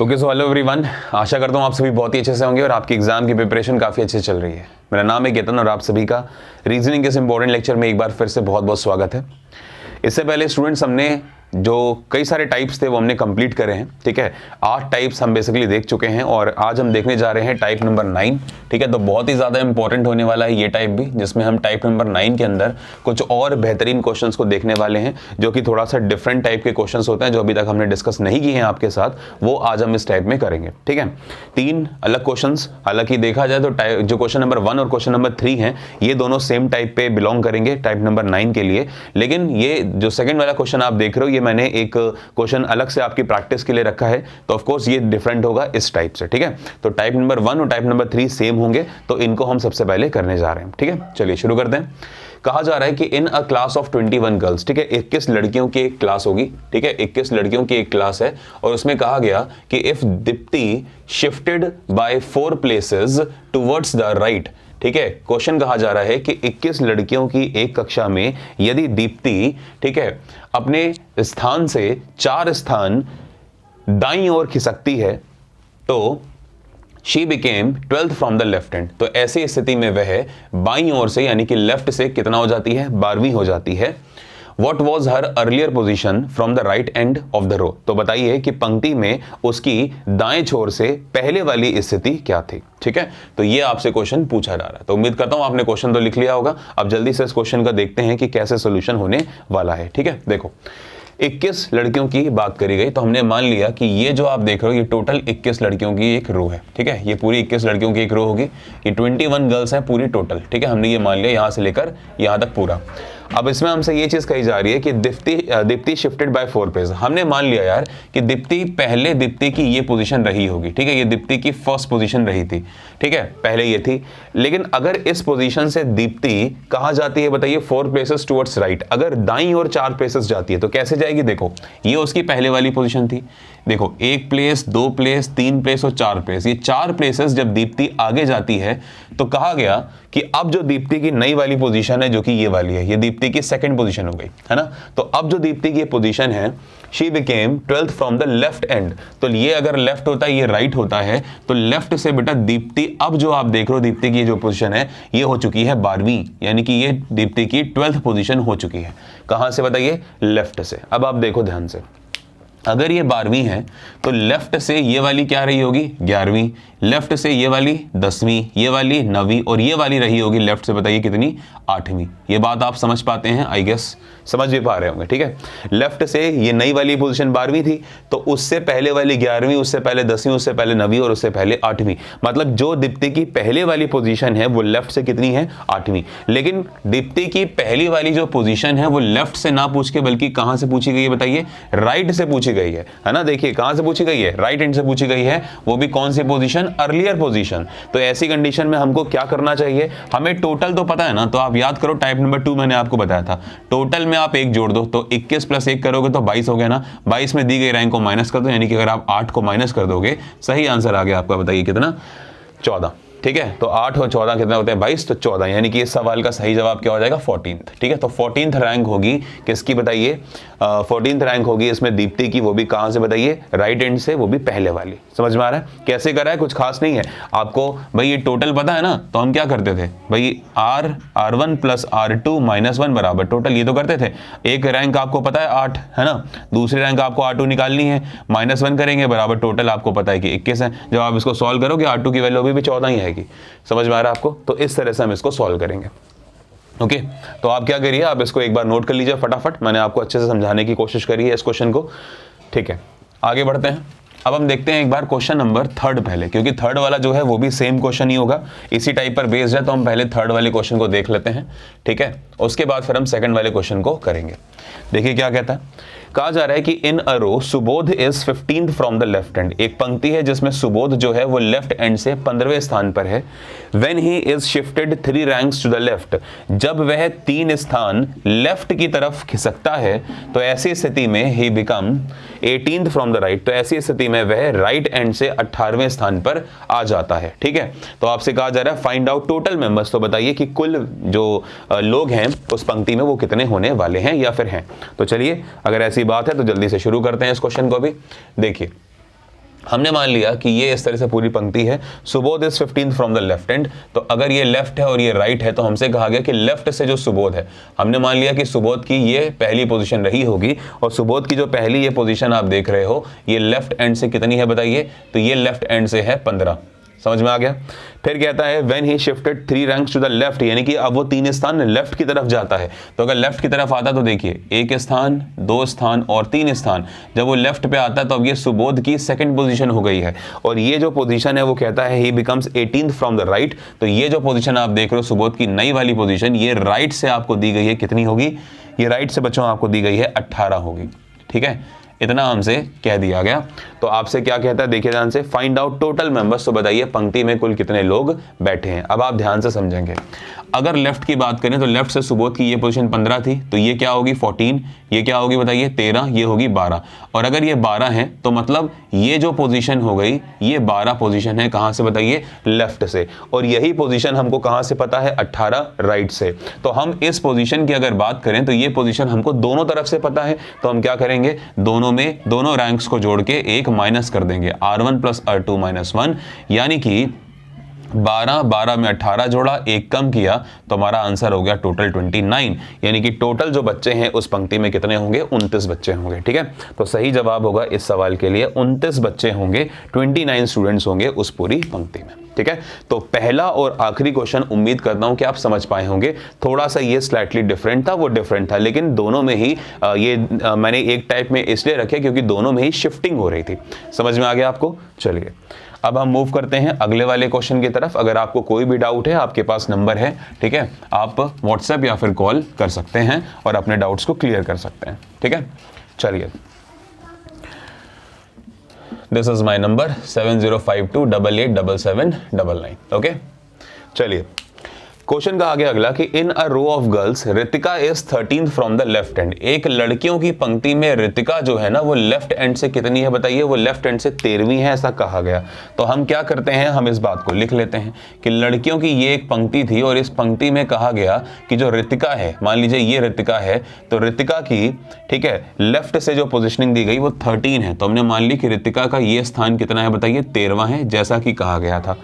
Okay so hello everyone, आशा करता हूँ आप सभी बहुत ही अच्छे से होंगे और आपकी एग्जाम की प्रिपरेशन काफ़ी अच्छे से चल रही है। मेरा नाम है केतन और आप सभी का रीजनिंग के इस इंपॉर्टेंट लेक्चर में एक बार फिर से बहुत बहुत स्वागत है। इससे पहले स्टूडेंट्स हमने जो कई सारे टाइप्स थे वो हमने कंप्लीट करे हैं, ठीक है। 8 टाइप्स हम बेसिकली देख चुके हैं और आज हम देखने जा रहे हैं टाइप नंबर 9, ठीक है। तो बहुत ही ज़्यादा इंपॉर्टेंट होने वाला है ये टाइप भी, जिसमें हम टाइप नंबर 9 के अंदर कुछ और बेहतरीन क्वेश्चंस को देखने वाले हैं जो कि थोड़ा सा डिफरेंट टाइप के क्वेश्चंस होते हैं जो अभी तक हमने डिस्कस नहीं किए हैं आपके साथ, वो आज हम इस टाइप में करेंगे, ठीक है। 3 अलग क्वेश्चंस, हालांकि देखा जाए तो जो क्वेश्चन नंबर 1 और क्वेश्चन नंबर 3 हैं ये दोनों सेम टाइप पे बिलोंग करेंगे टाइप नंबर 9 के लिए, लेकिन ये जो सेकंड वाला क्वेश्चन आप देख रहे हो ये मैंने एक क्वेश्चन अलग से आपकी प्रैक्टिस के लिए रखा है, तो ऑफ कोर्स ये डिफरेंट होगा इस टाइप से, ठीक है। तो टाइप नंबर 1 और टाइप नंबर 3 सेम होंगे, तो इनको हम सबसे पहले करने जा रहे हैं, ठीक है। चलिए शुरू करते हैं। कहा जा रहा है कि in a class of 21 girls, ठीक है, 21 लड़कियों की एक क्लास होगी, ठीक है, 21 लड़कियों की एक क्लास है और उसमें कहा गया कि if Deepti shifted by 4 places towards the right, ठीक है। क्वेश्चन कहा जा रहा है कि 21 लड़कियों की एक कक्षा में यदि दीप्ति, ठीक है, अपने स्थान से 4 स्थान दाईं ओर खिसकती है तो she became 12th from the left hand, तो ऐसी स्थिति में वह बाईं ओर से यानी कि लेफ्ट से कितना हो जाती है, 12वीं हो जाती है। What was her earlier position from the right end of the row? तो बताइए कि पंक्ति में उसकी दाएं छोर से पहले वाली स्थिति क्या थी, ठीक है। तो ये आपसे क्वेश्चन पूछा जा रहा है, तो उम्मीद करता हूं आपने क्वेश्चन तो लिख लिया होगा। अब जल्दी से इस क्वेश्चन का देखते हैं कि कैसे सोल्यूशन होने वाला है, ठीक है। देखो 21 लड़कियों की बात करी गई, तो हमने मान लिया कि ये जो आप देख रहे हो ये टोटल 21 लड़कियों की एक रो है, ठीक है। ये पूरी 21 लड़कियों की एक रो होगी, ये 21 गर्ल्स हैं पूरी टोटल, ठीक है। हमने ये मान लिया यहां से लेकर यहां तक पूरा। अब इसमें हमसे ये चीज कही जा रही है कि दीप्ति शिफ्टेड बाय 4 प्लेस। हमने मान लिया यार कि दीप्ति की ये पोजीशन रही होगी, ठीक है, ये दीप्ति की फर्स्ट पोजीशन रही थी, ठीक है, पहले ये थी। लेकिन अगर इस पोजीशन से दीप्ति कहां जाती है बताइए, 4 प्लेसेस टुवर्ड्स राइट, अगर दाईं ओर 4 प्लेसेस जाती है तो कैसे जाएगी। देखो ये उसकी पहले वाली पोजीशन थी, देखो 1 प्लेस, 2 प्लेस, 3 प्लेस और 4 प्लेस, ये 4 प्लेसेस जब दीप्ति आगे जाती है तो कहा गया कि अब जो दीप्ति की नई वाली पोजीशन है जो कि ये वाली है, ये दीप्ति की सेकंड पोजीशन हो गई, है ना। तो अब जो दीप्ति की पोजीशन है she became 12th from the left and, तो ये अगर लेफ्ट होता है ये राइट होता है, तो लेफ्ट से बेटा दीप्ति, अब जो आप देख रहे हो दीप्ति की जो पोजीशन है ये हो चुकी है 12वीं, यानी कि ये दीप्ति की 12th पोजीशन हो चुकी है। कहां से बताइए, लेफ्ट से। अब आप देखो ध्यान से, अगर ये 12वीं है तो लेफ्ट से ये वाली क्या रही होगी, 11वीं, लेफ्ट से ये वाली 10वीं, ये वाली 9वीं और ये वाली रही होगी लेफ्ट से बताइए कितनी, 8वीं। ये बात आप समझ पाते हैं, आई गेस समझ भी पा रहे होंगे, ठीक है। लेफ्ट से ये नई वाली पोजीशन 12वीं थी, तो उससे पहले वाली 11वीं, उससे पहले 10वीं, उससे पहले 9वीं और उससे पहले 8वीं, मतलब जो दीप्ति की पहले वाली पोजीशन है वो लेफ्ट से कितनी है, 8वीं। लेकिन दीप्ति की पहली वाली जो पोजीशन है वो लेफ्ट से ना पूछ के बल्कि कहां से पूछी गई है बताइए, राइट से पूछी गई है ना। देखिए कहां से पूछी गई है, राइट हैंड से पूछी गई है, वो भी कौन सी पोजीशन, अर्लियर पोजीशन। तो ऐसी कंडीशन में हमको क्या करना चाहिए, हमें टोटल तो पता है ना, तो आप याद करो टाइप नंबर 2 मैंने आपको बताया था, टोटल में आप 1 जोड़ दो, तो 21 + 1 करोगे तो 22 हो गया ना। 22 में दी गई रैंक को माइनस कर दो, यानी कि अगर आप 8 को माइनस कर दोगे सही आंसर आ गया आपका, बताइए कितना, 14, ठीक है। तो 8 और 14 कितना होता है, 22, तो 14, यानी कि इस सवाल का सही जवाब क्या हो जाएगा, 14th, ठीक है। तो 14th रैंक होगी किसकी बताइए, 14th रैंक होगी इसमें दीप्ति की, वो भी कहां से बताइए, राइट एंड से, वो भी पहले वाली। समझ में आ रहा है कैसे करा है, कुछ खास नहीं है आपको भाई, ये टोटल पता है ना, तो हम क्या करते थे भाई, R1 + R2 - 1 बराबर टोटल, ये तो करते थे। एक रैंक आपको पता है 8 है ना, दूसरी रैंक आपको R2 निकालनी है, -1 करेंगे बराबर टोटल आपको पता है कि 21 है। जब आप इसको सॉल्व करोगे R2 की वैल्यू भी 14 ही है। समझ में आ रहा है आपको, तो इस तरह से हम इसको सॉल्व करेंगे, ओके। तो आप क्या करिए, आप इसको एक बार नोट कर लीजिए फटाफट, मैंने आपको अच्छे से समझाने की कोशिश करी है इस क्वेश्चन को, ठीक है। आगे बढ़ते हैं, अब हम देखते हैं एक बार क्वेश्चन नंबर 3 पहले, क्योंकि 3rd वाला जो है वो भी सेम क्वेश्चन ही होगा, इसी टाइप पर बेस्ड है, तो हम पहले 3rd वाले क्वेश्चन को देख लेते हैं, ठीक है। उसके बाद फिर हम 2nd वाले क्वेश्चन को करेंगे। देखिए क्या कहता है, कहा जा रहा है कि in a row Subodh is 15th from the left end, एक पंक्ति है जिसमें सुबोध जो है वो लेफ्ट एंड से 15वें स्थान पर है। When he is shifted 3 ranks to the left, जब वह 3 स्थान लेफ्ट की तरफ खिसकता है तो ऐसी स्थिति में he become 18th from the right, तो ऐसी स्थिति में वह राइट एंड से 18वें स्थान पर आ जाता है, ठीक है। तो आपसे कहा जा रहा है फाइंड आउट टोटल मेंबर्स, तो बताइए कि कुल जो लोग हैं उस पंक्ति में वो कितने होने वाले हैं या फिर हैं। तो चलिए अगर ऐसी बात है तो जल्दी से शुरू करते हैं इस क्वेश्चन को भी। देखिए हमने मान लिया कि ये इस तरह से पूरी पंक्ति है, Subodh is 15th from the left and. तो अगर ये लेफ्ट है और ये राइट है तो हमसे कहा गया कि लेफ्ट से जो सुबोध है, हमने मान लिया कि सुबोध की ये पहली पोजीशन रही होगी, और सुबोध की जो पहली ये पोजीशन आप देख रहे हो ये लेफ्ट एंड से कितनी है बताइए, तो ये लेफ्ट एंड से है 15। समझ में आ गया। फिर कहता है when he shifted 3 ranks to the left, यानी कि अब वो 3 स्थान लेफ्ट की तरफ जाता है। तो अगर लेफ्ट की तरफ आता तो देखिए 1 स्थान, 2 स्थान और 3 स्थान, जब वो लेफ्ट पे आता है तो अब ये सुबोध की सेकंड पोजीशन हो गई है, और ये जो पोजीशन है वो कहता है ही becomes 18th from the right. तो ये जो पोजीशन आप देख रहे हो सुबोध की नई वाली पोजीशन, ये राइट से आपको दी गई है, कितनी होगी, ये राइट से बच्चों आपको दी गई है 18 होगी। ठीक है, इतना हमसे कह दिया गया। तो आपसे क्या कहता है देखिए ध्यान से, फाइंड आउट टोटल मेंबर्स। तो बताइए पंक्ति में कुल कितने लोग बैठे हैं। अब आप ध्यान से समझेंगे, अगर लेफ्ट की बात करें तो लेफ्ट से सुबोध की ये पोजीशन 15 थी, तो ये क्या होगी 14, ये क्या होगी बताइए 13, ये होगी 12। और अगर ये 12 है तो मतलब ये जो पोजीशन हो गई ये 12 पोजीशन है, कहां से बताइए, लेफ्ट से। और यही पोजीशन हमको कहां से पता है, 18 राइट से। तो हम इस पोजीशन की अगर बात करें तो ये पोजीशन हमको दोनों तरफ से पता है, तो हम क्या करेंगे, दोनों रैंक्स को जोड़ के एक माइनस कर देंगे, R1 + R2 - 1, यानी कि 12 में 18 जोड़ा, एक कम किया, तो हमारा आंसर हो गया टोटल 29। यानी कि टोटल जो बच्चे हैं उस पंक्ति में कितने होंगे, 29 बच्चे होंगे। ठीक है, तो सही जवाब होगा इस सवाल के लिए 29 बच्चे होंगे, 29 स्टूडेंट्स होंगे उस पूरी पंक्ति में। ठीक है, तो पहला और आखिरी क्वेश्चन उम्मीद करता हूं कि आप समझ पाए होंगे। थोड़ा सा ये स्लाइटली डिफरेंट था, वो डिफरेंट था, लेकिन दोनों में ही मैंने एक टाइप में इसलिए रखे क्योंकि दोनों में ही शिफ्टिंग हो रही थी। समझ में आ गया आपको। चलिए अब हम मूव करते हैं अगले वाले क्वेश्चन की तरफ। अगर आपको कोई भी डाउट है, आपके पास नंबर है, ठीक है, आप व्हाट्सएप या फिर कॉल कर सकते हैं और अपने डाउट्स को क्लियर कर सकते हैं। ठीक है, चलिए, this is my number 7052887799। Okay, चलिए क्वेश्चन कहा गया अगला कि in a row of girls Ritika is 13th from the left end. एक लड़कियों की पंक्ति में रितिका जो है ना वो लेफ्ट एंड से कितनी है बताइए, वो लेफ्ट एंड से 13वीं है, ऐसा कहा गया। तो हम क्या करते हैं, हम इस बात को लिख लेते हैं कि लड़कियों की ये एक पंक्ति थी और इस पंक्ति में कहा गया कि जो रितिका है, मान लीजिए ये रितिका है, तो रितिका की, ठीक है, लेफ्ट से जो पोजिशनिंग दी गई वो 13 है। तो हमने मान ली कि रितिका का ये स्थान कितना है बताइए, 13वां है, जैसा कि कहा गया था।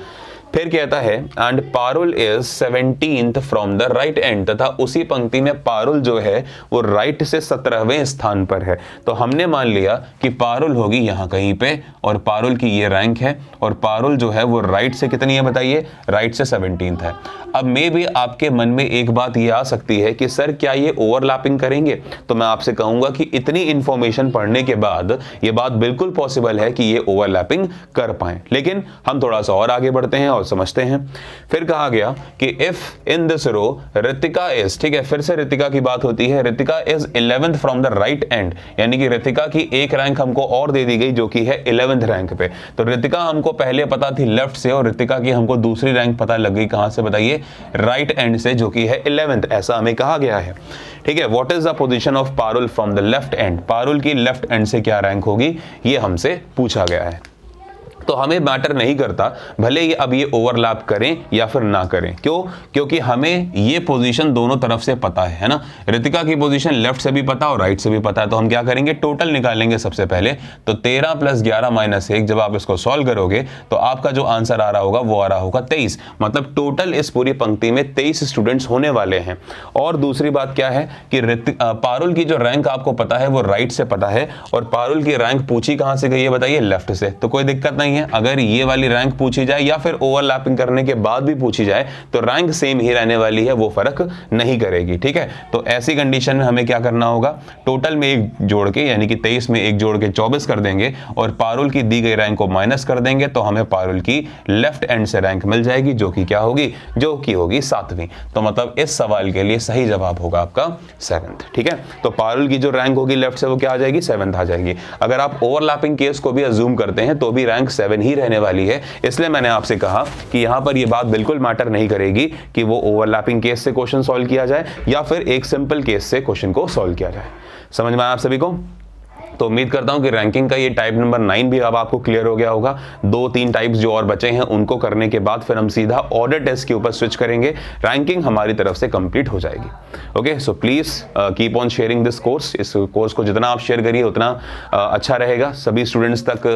फिर कहता है and Parul is 17th from the right and, तथा उसी पंक्ति में पारुल जो है वो राइट से 17वें स्थान पर है। तो हमने मान लिया कि पारुल होगी यहाँ कहीं पे, और पारुल की ये रैंक है, और पारुल जो है वो राइट से कितनी है बताइए, राइट से 17th है। अब मे भी आपके मन में एक बात ये आ सकती है कि सर क्या ये ओवरलैपिंग करेंगे, तो मैं आपसे कहूंगा कि इतनी इंफॉर्मेशन पढ़ने के बाद ये बात बिल्कुल पॉसिबल है कि ये ओवरलैपिंग कर पाए। लेकिन हम थोड़ा सा और आगे बढ़ते हैं और समझते हैं। फिर कहा गया कि if in this row Ritika is, ठीक है, फिर से रितिका की बात होती है, Ritika is 11th from the right end, यानी कि रितिका की एक रैंक हमको और दे दी गई जो कि है 11th रैंक पे। तो रितिका हमको पहले पता थी लेफ्ट से, और रितिका की हमको दूसरी रैंक पता लग गई कहां से बताइए, राइट एंड से, जो कि है 11th, ऐसा हमें कहा गया है। ठीक है, what is the position of Parul from the left and, Parul की लेफ्ट एंड से क्या रैंक होगी, ये हमसे पूछा गया है। तो हमें मैटर नहीं करता भले ही अब ये ओवरलैप करें या फिर ना करें। क्यों? क्योंकि हमें ये पोजीशन दोनों तरफ से पता है ना। रितिका की पोजीशन लेफ्ट से भी पता और राइट से भी पता है। तो हम क्या करेंगे, टोटल निकालेंगे सबसे पहले। तो 13 + 11 - 1, जब आप इसको सॉल्व करोगे तो आपका जो आंसर आ रहा होगा वो आ रहा होगा 23। मतलब टोटल इस पूरी पंक्ति में 23 स्टूडेंट्स होने वाले हैं। और दूसरी बात क्या है कि पारुल की जो रैंक आपको पता है वो राइट से पता है, और पारुल की रैंक पूछी कहां से गई है बताइए, लेफ्ट से। तो कोई दिक्कत नहीं है, अगर ये वाली रैंक पूछी जाए या फिर ओवरलैपिंग करने के बाद भी पूछी जाए तो रैंक सेम ही रहने वाली है, वो फर्क नहीं करेगी। ठीक है, तो ऐसी कंडीशन में हमें क्या करना होगा, टोटल में एक जोड़ के, यानी कि 23 में एक जोड़ के 24 कर देंगे, और पारुल की दी गई रैंक को माइनस कर देंगे, तो हमें पारुल की लेफ्ट एंड से रैंक मिल जाएगी, जो कि क्या होगी, जो कि होगी 7वीं। तो मतलब इस सवाल के लिए सही जवाब होगा आपका 7th। ठीक है, तो पारुल की जो रैंक होगी लेफ्ट से वो क्या आ जाएगी, 7th आ जाएगी। अगर आप ओवरलैपिंग केस को भी अज्यूम करते हैं तो भी रैंक 7 ही रहने वाली है। इसलिए मैंने आपसे कहा कि यहां पर यह बात बिल्कुल मैटर नहीं करेगी कि वो ओवरलैपिंग केस से क्वेश्चन सॉल्व किया जाए या फिर एक सिंपल केस से क्वेश्चन को सॉल्व किया जाए। समझ में आया आप सभी को? तो उम्मीद करता हूं कि रैंकिंग का ये टाइप नंबर 9 भी अब आपको क्लियर हो गया होगा। 2-3 टाइप्स जो और बचे हैं उनको करने के बाद फिर हम सीधा ऑर्डर टेस्ट के ऊपर स्विच करेंगे, रैंकिंग हमारी तरफ से कंप्लीट हो जाएगी। Okay, so please keep on sharing this course. इस कोर्स को जितना आप शेयर करिए उतना अच्छा रहेगा, सभी स्टूडेंट्स तक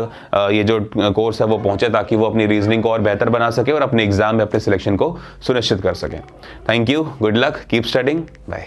ये जो कोर्स है वो पहुंचे, ताकि वो अपनी रीजनिंग को और बेहतर बना सके और अपने एग्जाम में अपने सिलेक्शन को सुनिश्चित कर सकें। Thank you, good luck, keep studying, bye.